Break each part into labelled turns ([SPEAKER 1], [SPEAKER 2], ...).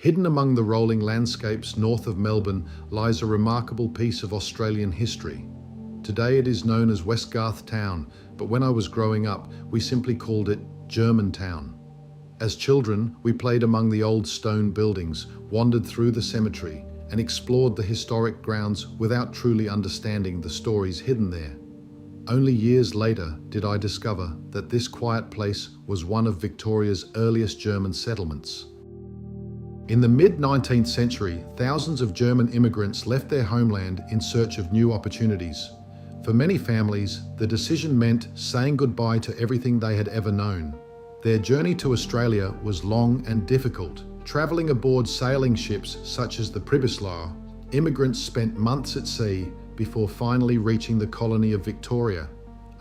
[SPEAKER 1] Hidden among the rolling landscapes north of Melbourne lies a remarkable piece of Australian history. Today it is known as Westgarth Town, but when I was growing up, we simply called it Germantown. As children, we played among the old stone buildings, wandered through the cemetery, and explored the historic grounds without truly understanding the stories hidden there. Only years later did I discover that this quiet place was one of Victoria's earliest German settlements. In the mid-19th century, thousands of German immigrants left their homeland in search of new opportunities. For many families, the decision meant saying goodbye to everything they had ever known. Their journey to Australia was long and difficult. Travelling aboard sailing ships such as the Pribyslau, immigrants spent months at sea before finally reaching the colony of Victoria.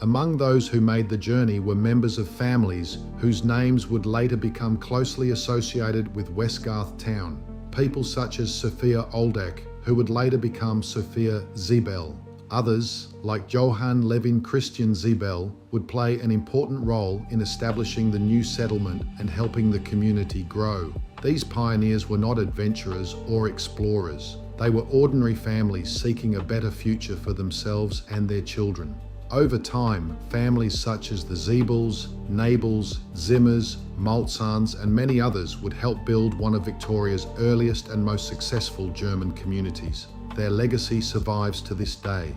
[SPEAKER 1] Among those who made the journey were members of families whose names would later become closely associated with Westgarth Town. People such as Sophia Oldak, who would later become Sophia Ziebell. Others, like Johann Levin Christian Ziebell, would play an important role in establishing the new settlement and helping the community grow. These pioneers were not adventurers or explorers. They were ordinary families seeking a better future for themselves and their children. Over time, families such as the Ziebels, Nabels, Zimmers, Maltzahns, and many others would help build one of Victoria's earliest and most successful German communities. Their legacy survives to this day.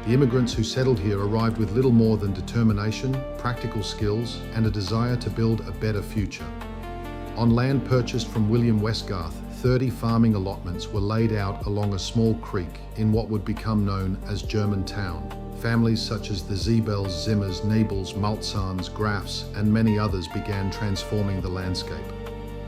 [SPEAKER 1] The immigrants who settled here arrived with little more than determination, practical skills, and a desire to build a better future. On land purchased from William Westgarth, 30 farming allotments were laid out along a small creek in what would become known as Germantown. Families such as the Ziebels, Zimmers, Nabels, Maltzahns, Grafs, and many others began transforming the landscape.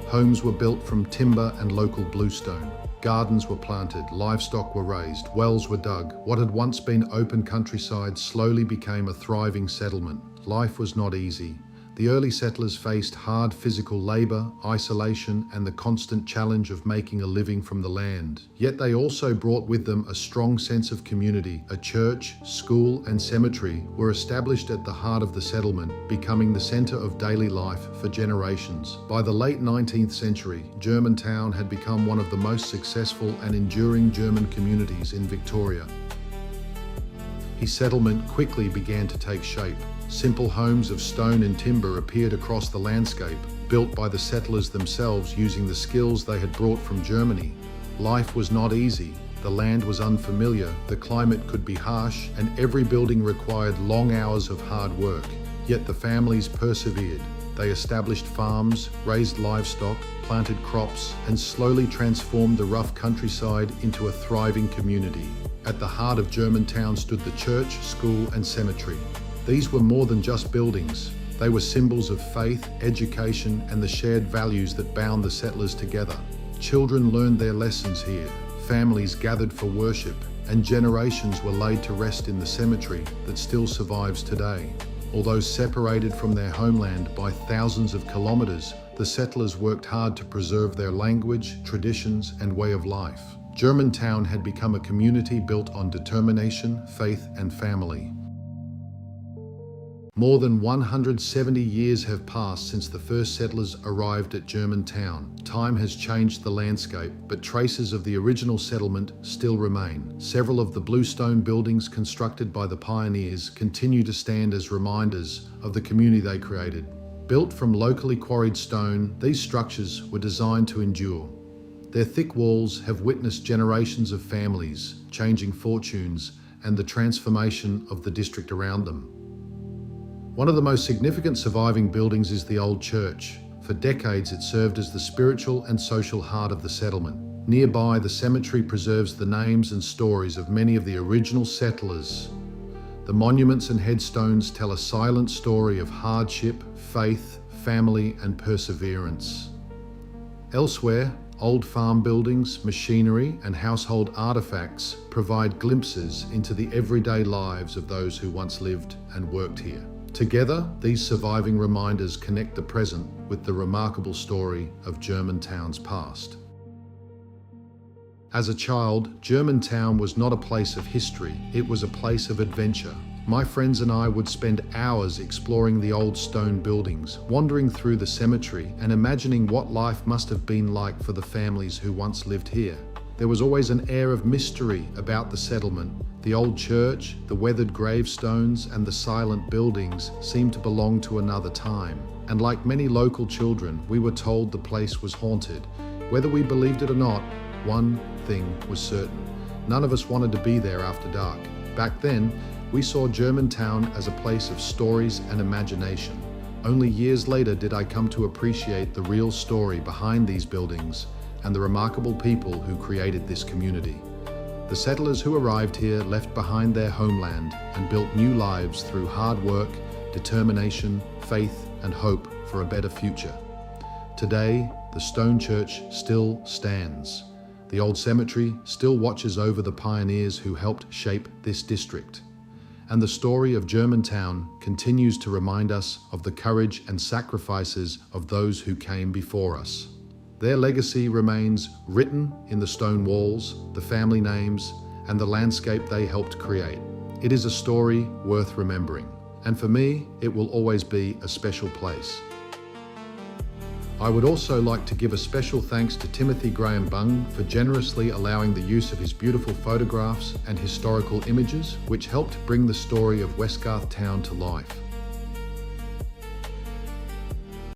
[SPEAKER 1] Homes were built from timber and local bluestone. Gardens were planted, livestock were raised, wells were dug. What had once been open countryside slowly became a thriving settlement. Life was not easy. The early settlers faced hard physical labor, isolation, and the constant challenge of making a living from the land. Yet they also brought with them a strong sense of community. A church, school, and cemetery were established at the heart of the settlement, becoming the center of daily life for generations. By the late 19th century, Germantown had become one of the most successful and enduring German communities in Victoria. His settlement quickly began to take shape. Simple homes of stone and timber appeared across the landscape, built by the settlers themselves using the skills they had brought from Germany. Life was not easy. The land was unfamiliar, the climate could be harsh, and every building required long hours of hard work. Yet the families persevered. They established farms, raised livestock, planted crops, and slowly transformed the rough countryside into a thriving community. At the heart of Germantown stood the church, school, and cemetery. These were more than just buildings. They were symbols of faith, education, and the shared values that bound the settlers together. Children learned their lessons here, families gathered for worship, and generations were laid to rest in the cemetery that still survives today. Although separated from their homeland by thousands of kilometers, the settlers worked hard to preserve their language, traditions, and way of life. Germantown had become a community built on determination, faith, and family. More than 170 years have passed since the first settlers arrived at Germantown. Time has changed the landscape, but traces of the original settlement still remain. Several of the bluestone buildings constructed by the pioneers continue to stand as reminders of the community they created. Built from locally quarried stone, these structures were designed to endure. Their thick walls have witnessed generations of families, changing fortunes, and the transformation of the district around them. One of the most significant surviving buildings is the old church. For decades it served as the spiritual and social heart of the settlement. Nearby, the cemetery preserves the names and stories of many of the original settlers. The monuments and headstones tell a silent story of hardship, faith, family, and perseverance. Elsewhere, old farm buildings, machinery, and household artifacts provide glimpses into the everyday lives of those who once lived and worked here. Together, these surviving reminders connect the present with the remarkable story of Germantown's past. As a child, Germantown was not a place of history, it was a place of adventure. My friends and I would spend hours exploring the old stone buildings, wandering through the cemetery and imagining what life must have been like for the families who once lived here. There was always an air of mystery about the settlement. The old church, the weathered gravestones, and the silent buildings seemed to belong to another time. And like many local children, we were told the place was haunted. Whether we believed it or not, one thing was certain. None of us wanted to be there after dark. Back then, we saw Germantown as a place of stories and imagination. Only years later did I come to appreciate the real story behind these buildings and the remarkable people who created this community. The settlers who arrived here left behind their homeland and built new lives through hard work, determination, faith, and hope for a better future. Today, the stone church still stands. The old cemetery still watches over the pioneers who helped shape this district. And the story of Germantown continues to remind us of the courage and sacrifices of those who came before us. Their legacy remains written in the stone walls, the family names, and the landscape they helped create. It is a story worth remembering, and for me, it will always be a special place. I would also like to give a special thanks to Timothy Graham Bung for generously allowing the use of his beautiful photographs and historical images, which helped bring the story of Westgarth Town to life.